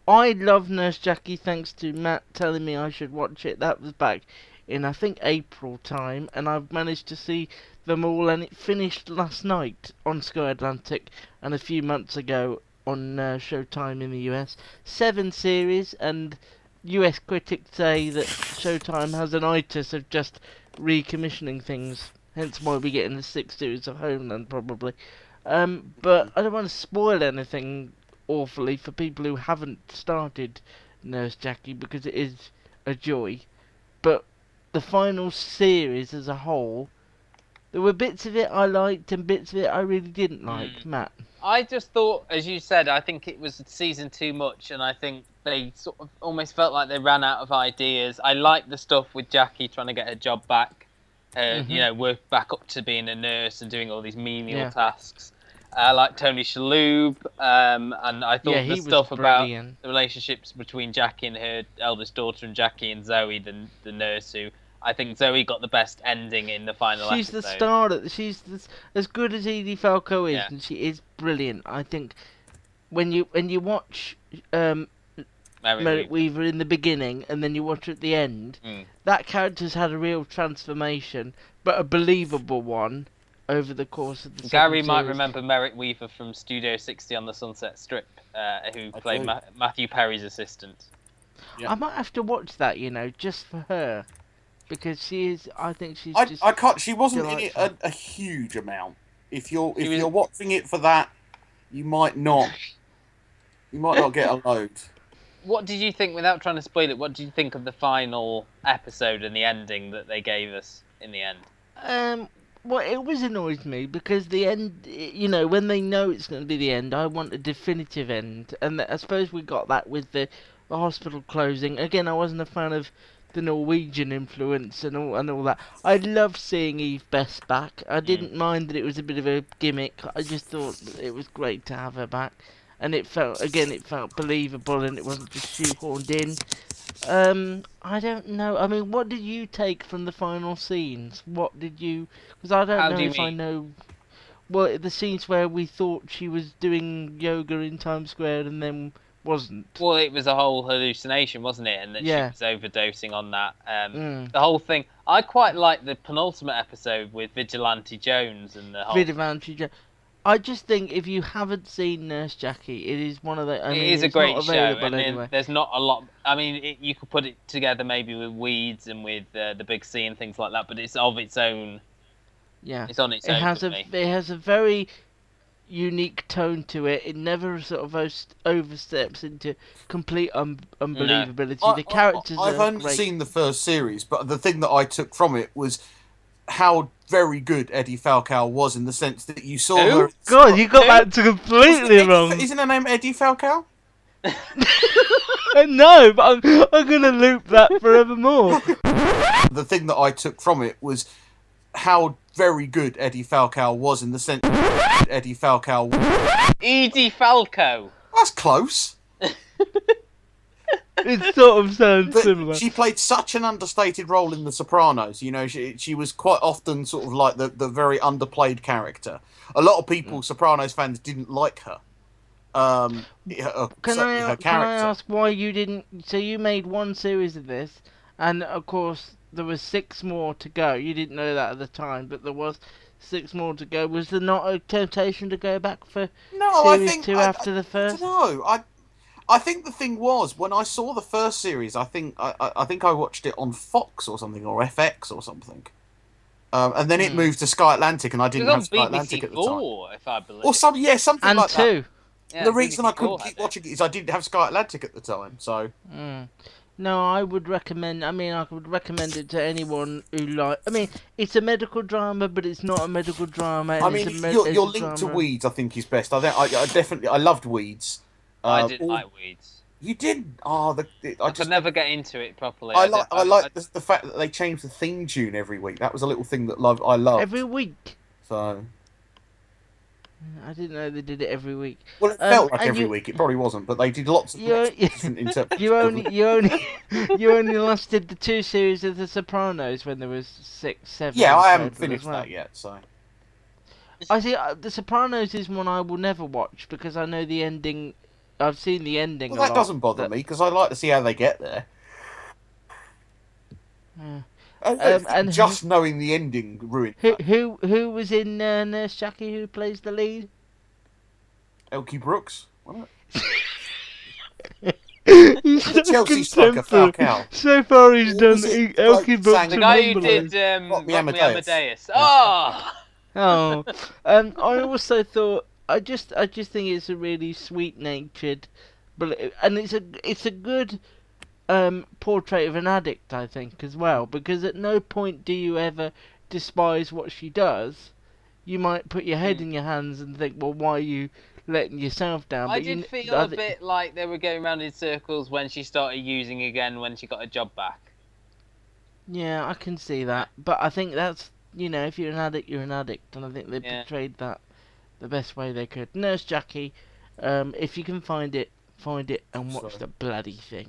I love Nurse Jackie thanks to Matt telling me I should watch it. That was back in, I think, April time, and I've managed to see them all, and it finished last night on Sky Atlantic and a few months ago on Showtime in the US. 7 series, and US critics say that Showtime has an itis of just recommissioning things, hence why we get in the 6th series of Homeland probably. But I don't want to spoil anything awfully for people who haven't started Nurse Jackie, because it is a joy. But the final series as a whole, there were bits of it I liked and bits of it I really didn't like. Matt? I just thought, as you said, I think it was season too much, and I think they sort of almost felt like they ran out of ideas. I liked the stuff with Jackie trying to get her job back, work back up to being a nurse and doing all these menial tasks. I like Tony Shalhoub, and I thought the stuff about the relationships between Jackie and her eldest daughter and Jackie and Zoe, the nurse, who I think Zoe got the best ending in the final episode. She's the star. She's as good as Edie Falco is, and she is brilliant. I think when you watch Merritt Weaver in the beginning and then you watch her at the end, that character's had a real transformation, but a believable one over the course of the Gary might remember Merritt Weaver from Studio 60 on the Sunset Strip, who played Matthew Perry's assistant. Yeah. I might have to watch that, just for her, because she is. I think she's. I can't. She wasn't delightful. In it a huge amount. If you're watching it for that, you might not. You might not get a load. What did you think, without trying to spoil it? What did you think of the final episode and the ending that they gave us in the end? Well, it always annoys me because the end, when they know it's going to be the end, I want a definitive end. And I suppose we got that with the hospital closing. Again, I wasn't a fan of the Norwegian influence and all that. I loved seeing Eve Best back. I didn't mind that it was a bit of a gimmick. I just thought it was great to have her back. And it felt believable and it wasn't just shoehorned in. I don't know. I mean, what did you take from the final scenes? What did you... Because I don't know if I know... Well, the scenes where we thought she was doing yoga in Times Square and then wasn't. Well, it was a whole hallucination, wasn't it? And that she was overdosing on that. The whole thing... I quite like the penultimate episode with Vigilante Jones and the whole... Vigilante Jones. I just think if you haven't seen Nurse Jackie, it is one of the... it is a great show, and there's not a lot... I mean, you could put it together maybe with Weeds and with The Big C and things like that, but it's of its own... Yeah. It's on its own. It has a very unique tone to it. It never sort of oversteps into complete unbelievability. No. The characters I've only seen the first series, but the thing that I took from it was how very good Eddie Falcao was, in the sense that you saw her... God, you got that completely wrong. Isn't her name Eddie Falcao? No, but I'm going to loop that forevermore. The thing that I took from it was how very good Eddie Falcao was, in the sense... Eddie Falcao... Edie Falco. That's close. It sort of sounds similar. She played such an understated role in The Sopranos. She was quite often sort of like the very underplayed character. A lot of people, Sopranos fans, didn't like her. Can I ask why you didn't... So you made one series of this, and of course there was 6 more to go. You didn't know that at the time, but there was 6 more to go. Was there not a temptation to go back for series 2 after the first? No, I think the thing was, when I saw the first series, I think I watched it on Fox or something, or FX or something. And then it moved to Sky Atlantic, and I didn't have Sky Atlantic at the time. If I believe. Or something and like 2. that. Yeah, the reason I couldn't keep watching it is I didn't have Sky Atlantic at the time, so... No, I would recommend... I would recommend it to anyone who it's a medical drama, but it's not a medical drama. Your link to Weeds, I think, is best. I loved Weeds. I didn't like Weeds. You didn't? I could never get into it properly. I like the fact that they changed the theme tune every week. That was a little thing that I loved. Every week? So... I didn't know they did it every week. Well, it felt like every week. It probably wasn't, but they did lots of different interpretations. You only lasted the 2 series of The Sopranos when there was 6, 7. Yeah, I haven't finished that yet, so... I see. The Sopranos is one I will never watch because I know the ending I've seen the ending Well, a that lot. doesn't bother me because I like to see how they get there. Yeah. I don't think And just knowing the ending ruins who that. who was in Nurse Jackie? Who plays the lead? Elkie Brooks, wasn't He's it? The so Chelsea striker contemporary. Falcao. So far, he's Or done was it Elkie bloke Brooks sang The and guy who Wembley. did Rock Me Rock Me Amadeus. Amadeus. Yeah. Oh! Oh, I also thought I just think it's a really sweet-natured, and it's a good portrait of an addict, I think, as well, because at no point do you ever despise what she does. You might put your head in your hands and think, well, why are you letting yourself down? I But did feel a bit like they were going round in circles when she started using again when she got a job back. Yeah, I can see that, but I think that's, if you're an addict, you're an addict, and I think they Yeah. portrayed that the best way they could. Nurse Jackie, if you can find it and watch Sorry. the bloody thing.